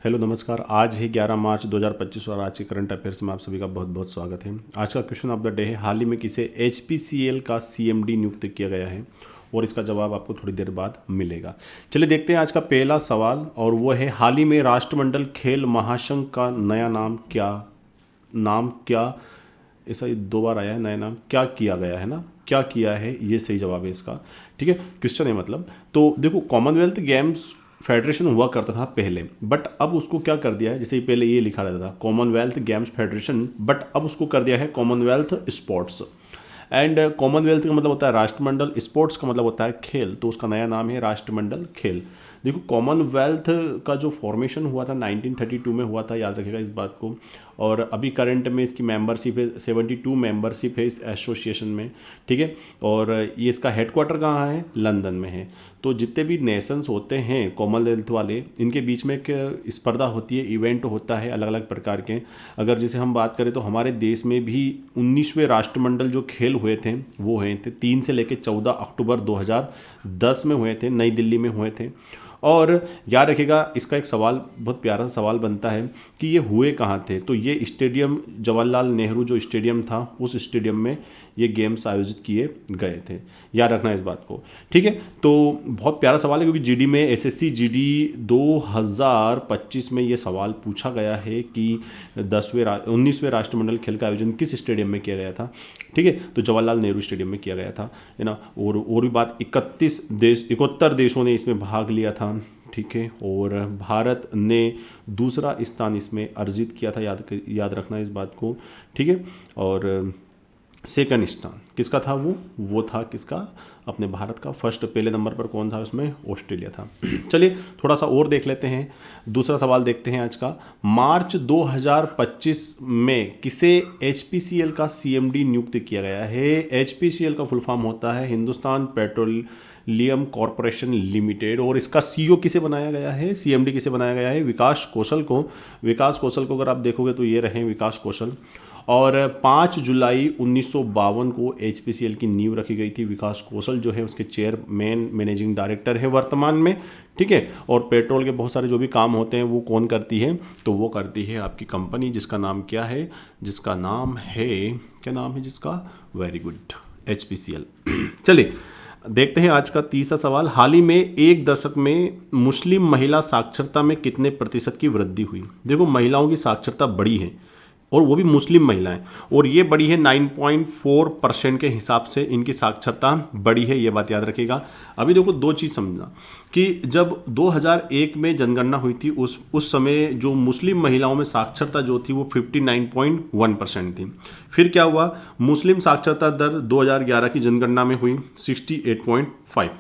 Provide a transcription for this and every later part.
Hello नमस्कार। आज है 11 मार्च 2025 और आज के करंट अफेयर्स में आप सभी का बहुत बहुत स्वागत है। आज का क्वेश्चन ऑफ द डे है, हाल ही में किसे एचपीसीएल का सीएमडी नियुक्त किया गया है, और इसका जवाब आपको थोड़ी देर बाद मिलेगा। चलिए देखते हैं आज का पहला सवाल, और वो है हाल ही में राष्ट्रमंडल खेल महासंघ का नया नाम क्या ऐसा 2 बार आया है, नया नाम क्या किया गया है ना, क्या किया है, ये सही जवाब है इसका। ठीक है, क्वेश्चन है मतलब। तो देखो, कॉमनवेल्थ गेम्स फेडरेशन हुआ करता था पहले, बट अब उसको क्या कर दिया है, जैसे पहले ये लिखा रहता था कॉमनवेल्थ गेम्स फेडरेशन, बट अब उसको कर दिया है कॉमनवेल्थ स्पोर्ट्स। एंड कॉमनवेल्थ का मतलब होता है राष्ट्रमंडल, स्पोर्ट्स का मतलब होता है खेल, तो उसका नया नाम है राष्ट्रमंडल खेल। देखो, कॉमनवेल्थ का जो फॉर्मेशन हुआ था 1932 में हुआ था, याद रखिएगा इस बात को। और अभी करंट में इसकी मेंबरशिप है 72 मेंबरशिप है इस एसोसिएशन में। ठीक है, और ये इसका हेडक्वार्टर कहाँ है, लंदन में है। तो जितने भी नेशंस होते हैं कॉमनवेल्थ वाले, इनके बीच में एक स्पर्धा होती है, इवेंट होता है अलग अलग प्रकार के। अगर जैसे हम बात करें तो हमारे देश में भी 19वें राष्ट्रमंडल जो खेल हुए थे वो हुए थे 3 से लेकर 14 अक्टूबर 2010 में हुए थे, नई दिल्ली में हुए थे। और याद रखिएगा, इसका एक सवाल, बहुत प्यारा सवाल बनता है कि ये हुए कहाँ थे। तो ये स्टेडियम, जवाहरलाल नेहरू जो स्टेडियम था, उस स्टेडियम में ये गेम्स आयोजित किए गए थे। याद रखना इस बात को। ठीक है, तो बहुत प्यारा सवाल है, क्योंकि जीडी में एसएससी जीडी 2025 में ये सवाल पूछा गया है कि 19वें राष्ट्रमंडल खेल का आयोजन किस स्टेडियम में किया गया था। ठीक है, तो जवाहरलाल नेहरू स्टेडियम में किया गया था, है ना। और भी बात, 71 देशों ने इसमें भाग लिया था। ठीक है, और भारत ने दूसरा स्थान इसमें अर्जित किया था, याद रखना इस बात को। ठीक है, और सेकंड स्थान किसका था, वो था किसका, अपने भारत का। फर्स्ट पहले नंबर पर कौन था, उसमें ऑस्ट्रेलिया था। चलिए थोड़ा सा और देख लेते हैं, दूसरा सवाल देखते हैं आज का। मार्च 2025 में किसे एचपीसीएल का सीएमडी नियुक्त किया गया है। एचपीसीएल का फुल फॉर्म होता है हिंदुस्तान पेट्रोलियम कॉरपोरेशन लिमिटेड, और इसका सीईओ किसे बनाया गया है, सीएमडी किसे बनाया गया है, विकास कौशल को। विकास कौशल को अगर आप देखोगे तो ये रहे विकास कौशल। और 5 जुलाई 1952 को एचपीसीएल की नींव रखी गई थी। विकास कौशल जो है उसके चेयरमैन मैनेजिंग डायरेक्टर है वर्तमान में। ठीक है, और पेट्रोल के बहुत सारे जो भी काम होते हैं वो कौन करती है, तो वो करती है आपकी कंपनी, जिसका नाम क्या है, जिसका नाम है, क्या नाम है जिसका, वेरी गुड, एचपीसीएल। चलिए देखते हैं आज का तीसरा सवाल। हाल ही में एक दशक में मुस्लिम महिला साक्षरता में कितने प्रतिशत की वृद्धि हुई। देखो, महिलाओं की साक्षरता बढ़ी है, और वो भी मुस्लिम महिलाएं, और ये बढ़ी है 9.4% के हिसाब से इनकी साक्षरता बढ़ी है, ये बात याद रखिएगा। अभी देखो, दो चीज़ समझना कि जब 2001 में जनगणना हुई थी, उस समय जो मुस्लिम महिलाओं में साक्षरता जो थी वो 59.1% थी। फिर क्या हुआ, मुस्लिम साक्षरता दर 2011 की जनगणना में हुई 68.5।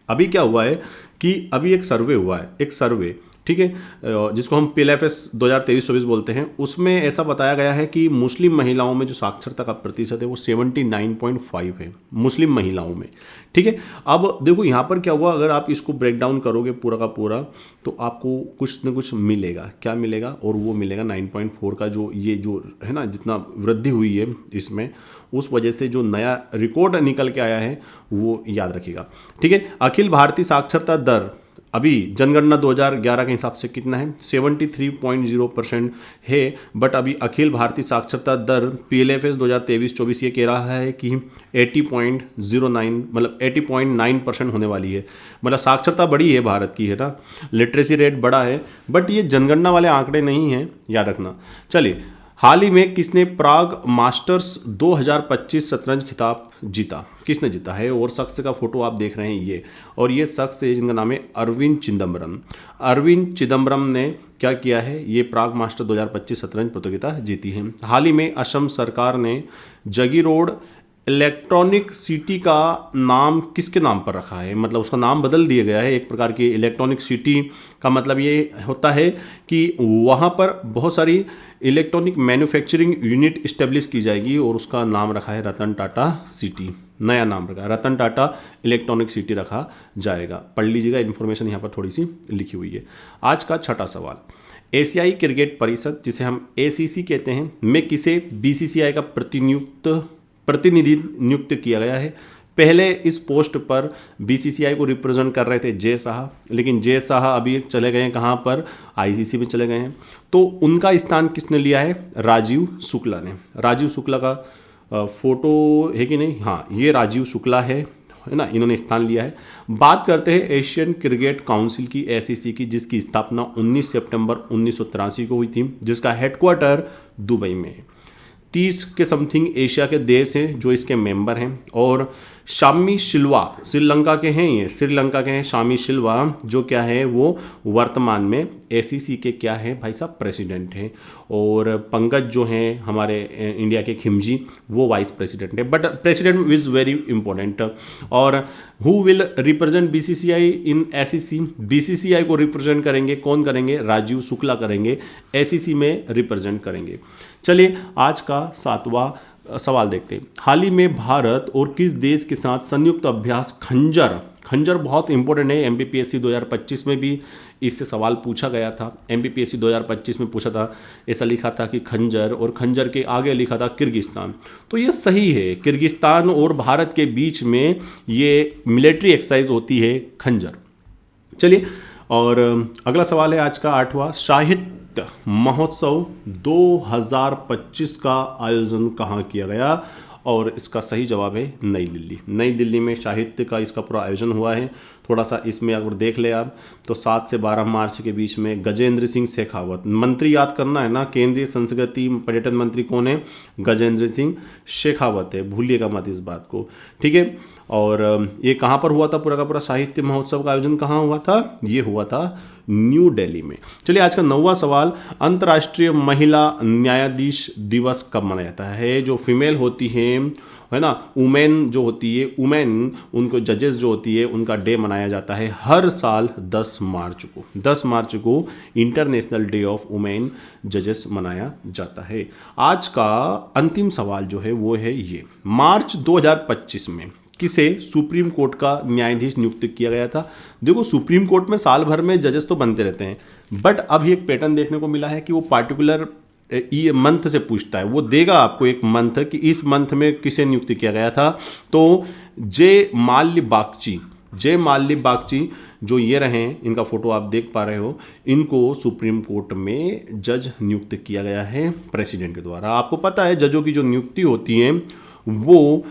अभी क्या हुआ है कि अभी एक सर्वे हुआ है, एक सर्वे, ठीक है, जिसको हम PLFS 2023-24 बोलते हैं। उसमें ऐसा बताया गया है कि मुस्लिम महिलाओं में जो साक्षरता का प्रतिशत है वो 79.5 है, मुस्लिम महिलाओं में। ठीक है, अब देखो यहाँ पर क्या हुआ, अगर आप इसको ब्रेक डाउन करोगे पूरा का पूरा, तो आपको कुछ न कुछ मिलेगा। क्या मिलेगा, और वो मिलेगा 9.4 का, जो ये जो है ना, जितना वृद्धि हुई है इसमें, उस वजह से जो नया रिकॉर्ड निकल के आया है वो याद रखिएगा। ठीक है, अखिल भारतीय साक्षरता दर अभी जनगणना 2011 के हिसाब से कितना है, 73.0% है। बट अभी अखिल भारतीय साक्षरता दर PLFS 2023-24 ये कह रहा है कि 80.09, मतलब 80.9% होने वाली है। मतलब साक्षरता बड़ी है भारत की, है ना, लिटरेसी रेट बड़ा है, बट ये जनगणना वाले आंकड़े नहीं हैं, याद रखना। चलिए, हाल ही में किसने प्राग मास्टर्स 2025 शतरंज खिताब जीता, किसने जीता है, और शख्स का फोटो आप देख रहे हैं ये, और ये शख्स है जिनका नाम है अरविंद चिदम्बरम। अरविंद चिदम्बरम ने क्या किया है, ये प्राग मास्टर 2025 शतरंज प्रतियोगिता जीती है। हाल ही में असम सरकार ने जगी रोड इलेक्ट्रॉनिक सिटी का नाम किसके नाम पर रखा है, मतलब उसका नाम बदल दिया गया है। एक प्रकार की इलेक्ट्रॉनिक सिटी का मतलब ये होता है कि वहाँ पर बहुत सारी इलेक्ट्रॉनिक मैन्युफैक्चरिंग यूनिट इस्टेब्लिश की जाएगी, और उसका नाम रखा है रतन टाटा सिटी। नया नाम रखा है, रतन टाटा इलेक्ट्रॉनिक सिटी रखा जाएगा। पढ़ लीजिएगा, इन्फॉर्मेशन यहाँ पर थोड़ी सी लिखी हुई है। आज का छठा सवाल, एशियाई क्रिकेट परिषद, जिसे हम ACC कहते हैं, में किसे BCCI का प्रतिनिधि नियुक्त किया गया है। पहले इस पोस्ट पर बीसीसीआई को रिप्रेजेंट कर रहे थे जय शाह, लेकिन जय शाह अभी चले गए हैं कहाँ पर, आईसीसी में चले गए हैं। तो उनका स्थान किसने लिया है, राजीव शुक्ला ने। राजीव शुक्ला का फोटो है कि नहीं, हाँ ये राजीव शुक्ला है ना, इन्होंने स्थान लिया है। बात करते हैं एशियन क्रिकेट काउंसिल की, एसीसी की, जिसकी स्थापना 19 सितंबर 1983 को हुई थी, जिसका हेडक्वार्टर दुबई में है। 30 के समथिंग एशिया के देश हैं जो इसके मेंबर हैं। और शामी सिल्वा श्रीलंका के हैं, ये श्रीलंका के हैं शामी सिल्वा, जो क्या है वो वर्तमान में एसीसी के क्या है भाई साहब, प्रेसिडेंट हैं। और पंकज जो हैं हमारे इंडिया के खिमजी, वो वाइस प्रेसिडेंट है, but president is very important. और who will represent BCCI in ACC, BCCI को रिप्रेजेंट करेंगे कौन करेंगे, राजीव शुक्ला करेंगे, एसीसी में रिप्रेजेंट करेंगे। चलिए आज का 7वां सवाल देखते हैं। हाल ही में भारत और किस देश के साथ संयुक्त अभ्यास खंजर, खंजर बहुत इंपॉर्टेंट है, एमपीपीएससी 2025 में भी इससे सवाल पूछा गया था। एमपीपीएससी 2025 में पूछा था, ऐसा लिखा था कि खंजर, और खंजर के आगे लिखा था किर्गिस्तान। तो ये सही है, किर्गिस्तान और भारत के बीच में ये मिलिट्री एक्सरसाइज होती है खंजर। चलिए, और अगला सवाल है आज का 8वां, साहित्य महोत्सव 2025 का आयोजन कहाँ किया गया, और इसका सही जवाब है नई दिल्ली। नई दिल्ली में साहित्य का इसका पूरा आयोजन हुआ है। थोड़ा सा इसमें अगर देख ले आप तो 7 से 12 मार्च के बीच में गजेंद्र सिंह शेखावत, मंत्री याद करना है ना, केंद्रीय संस्कृति पर्यटन मंत्री कौन है, गजेंद्र सिंह शेखावत है, भूलिएगा मत इस बात को, ठीक है। और ये कहाँ पर हुआ था, पूरा का पूरा साहित्य महोत्सव का आयोजन कहाँ हुआ था, ये हुआ था न्यू दिल्ली में। चलिए आज का 9वां सवाल, अंतर्राष्ट्रीय महिला न्यायाधीश दिवस कब मनाया जाता है। जो फीमेल होती हैं है ना, वुमेन जो होती है, वुमेन उनको जजेस जो होती है उनका डे मनाया जाता है हर साल 10 मार्च को। 10 मार्च को इंटरनेशनल डे ऑफ वुमेन जजेस मनाया जाता है। आज का अंतिम सवाल जो है वो है ये, मार्च 2025 में किसे सुप्रीम कोर्ट का न्यायाधीश नियुक्त किया गया था। देखो सुप्रीम कोर्ट में साल भर में जजेस तो बनते रहते हैं, बट अब एक पैटर्न देखने को मिला है कि वो पार्टिकुलर ये मंथ से पूछता है, वो देगा आपको एक मंथ कि इस मंथ में किसे नियुक्त किया गया था। तो जे माल्य बागची जो ये रहे हैं, इनका फोटो आप देख पा रहे हो, इनको सुप्रीम कोर्ट में जज नियुक्त किया गया है प्रेसिडेंट के द्वारा। आपको पता है जजों की जो नियुक्ति होती है वो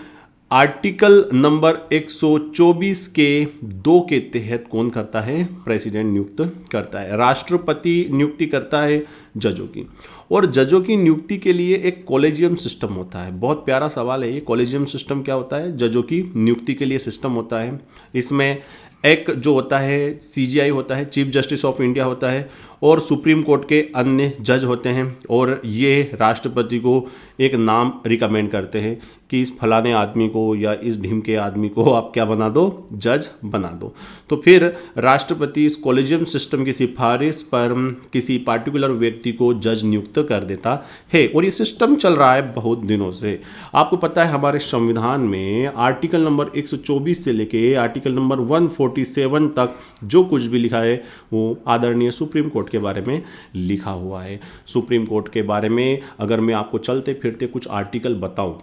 आर्टिकल नंबर 124 के 2 के तहत कौन करता है, प्रेसिडेंट नियुक्त करता है। राष्ट्रपति नियुक्ति करता है जजों की, और जजों की नियुक्ति के लिए एक कॉलेजियम सिस्टम होता है। बहुत प्यारा सवाल है ये, कॉलेजियम सिस्टम क्या होता है, जजों की नियुक्ति के लिए सिस्टम होता है। इसमें एक जो होता है सीजीआई होता है, चीफ जस्टिस ऑफ इंडिया होता है, और सुप्रीम कोर्ट के अन्य जज होते हैं, और ये राष्ट्रपति को एक नाम रिकमेंड करते हैं कि इस फलाने आदमी को या इस ढीम के आदमी को आप क्या बना दो, जज बना दो। तो फिर राष्ट्रपति इस कॉलेजियम सिस्टम की सिफारिश पर किसी पार्टिकुलर व्यक्ति को जज नियुक्त कर देता है, और ये सिस्टम चल रहा है बहुत दिनों से। आपको पता है हमारे संविधान में आर्टिकल नंबर 124 से लेके आर्टिकल नंबर 147 तक जो कुछ भी लिखा है वो आदरणीय सुप्रीम कोर्ट के बारे में लिखा हुआ है। सुप्रीम कोर्ट के बारे में अगर मैं आपको चलते फिरते कुछ आर्टिकल बताऊं,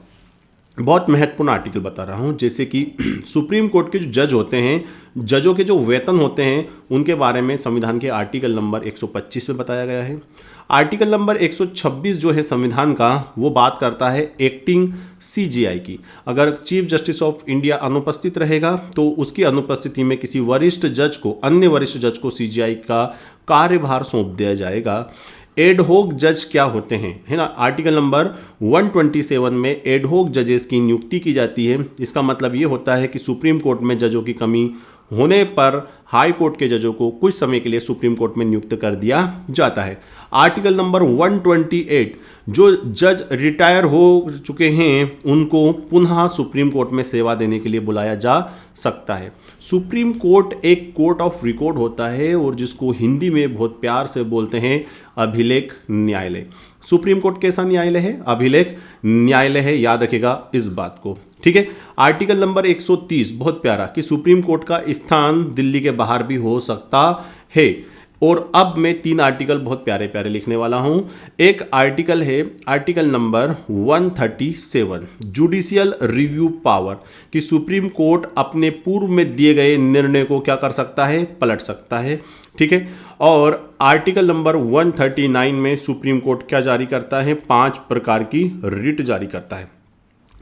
बहुत महत्वपूर्ण आर्टिकल बता रहा हूं, जैसे कि सुप्रीम कोर्ट के जो जज होते हैं, जजों के जो वेतन होते हैं उनके बारे में संविधान के आर्टिकल नंबर 125 में बताया गया है। आर्टिकल नंबर 126 जो है संविधान का, वो बात करता है एक्टिंग सीजीआई की। अगर चीफ जस्टिस ऑफ इंडिया अनुपस्थित रहेगा तो उसकी अनुपस्थिति में किसी वरिष्ठ जज को, अन्य वरिष्ठ जज को सीजीआई का कार्यभार सौंप दिया जाएगा। एडहोक जज क्या होते हैं, है ना, आर्टिकल नंबर 127 में एडहोक जजेस की नियुक्ति की जाती है। इसका मतलब ये होता है कि सुप्रीम कोर्ट में जजों की कमी होने पर हाई कोर्ट के जजों को कुछ समय के लिए सुप्रीम कोर्ट में नियुक्त कर दिया जाता है। आर्टिकल नंबर 128, जो जज रिटायर हो चुके हैं उनको पुनः सुप्रीम कोर्ट में सेवा देने के लिए बुलाया जा सकता है। सुप्रीम कोर्ट एक कोर्ट ऑफ रिकॉर्ड होता है, और जिसको हिंदी में बहुत प्यार से बोलते हैं अभिलेख न्यायालय। सुप्रीम कोर्ट कैसा न्यायालय है, अभिलेख न्यायालय है, याद रखेगा इस बात को, ठीक है। आर्टिकल नंबर 130 बहुत प्यारा, कि सुप्रीम कोर्ट का स्थान दिल्ली के बाहर भी हो सकता है। और अब मैं 3 आर्टिकल बहुत प्यारे प्यारे लिखने वाला हूं। एक आर्टिकल है article number 137, judicial review power, कि सुप्रीम कोर्ट अपने पूर्व में दिए गए निर्णय को क्या कर सकता है, पलट सकता है। ठीक है। और आर्टिकल नंबर 139 में सुप्रीम कोर्ट क्या जारी करता है, 5 प्रकार की रिट जारी करता है।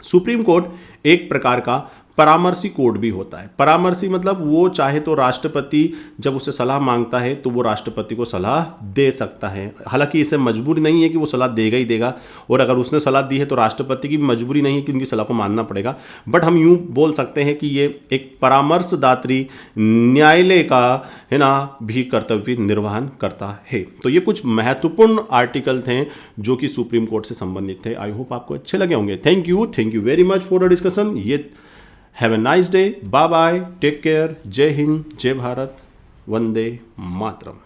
सुप्रीम कोर्ट एक प्रकार का परामर्शी कोर्ट भी होता है। परामर्शी मतलब वो चाहे तो राष्ट्रपति जब उससे सलाह मांगता है तो वो राष्ट्रपति को सलाह दे सकता है। हालांकि इसे मजबूरी नहीं है कि वो सलाह देगा ही देगा, और अगर उसने सलाह दी है तो राष्ट्रपति की भी मजबूरी नहीं है कि उनकी सलाह को मानना पड़ेगा। बट हम यूँ बोल सकते हैं कि ये एक परामर्शदात्री न्यायालय का है ना भी कर्तव्य निर्वहन करता है। तो ये कुछ महत्वपूर्ण आर्टिकल थे जो कि सुप्रीम कोर्ट से संबंधित थे। आई होप आपको अच्छे लगे होंगे। Thank you very much for the discussion. ये have a nice day, bye bye, take care, जय हिंद, जय भारत, वंदे मातरम।